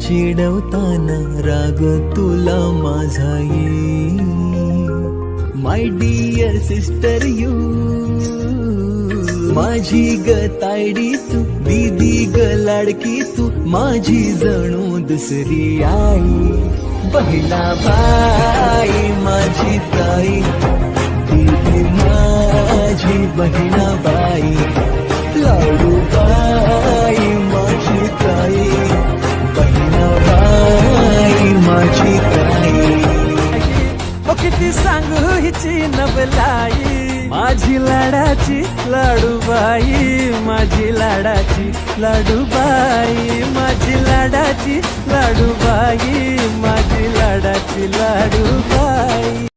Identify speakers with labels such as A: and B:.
A: चिडवताना राग तुला माझा येई. माय डिअर सिस्टर यू, माझी ग तायडी तू, दीदी ग लाडकी तू, माझी जणू दुसरी आई. बहिणा बाई माझी ताई, दीदी माझी बहिणा बाई, लाडू बाई माझी ताई, बहिणा बाई माझी ताई.
B: किती सांगू हिची नवलाई, माझी लाडाची लाडूबाई, माझी लाडाची लाडूबाई, माझी लाडाची लाडूबाई, माझी लाडाची लाडूबाई.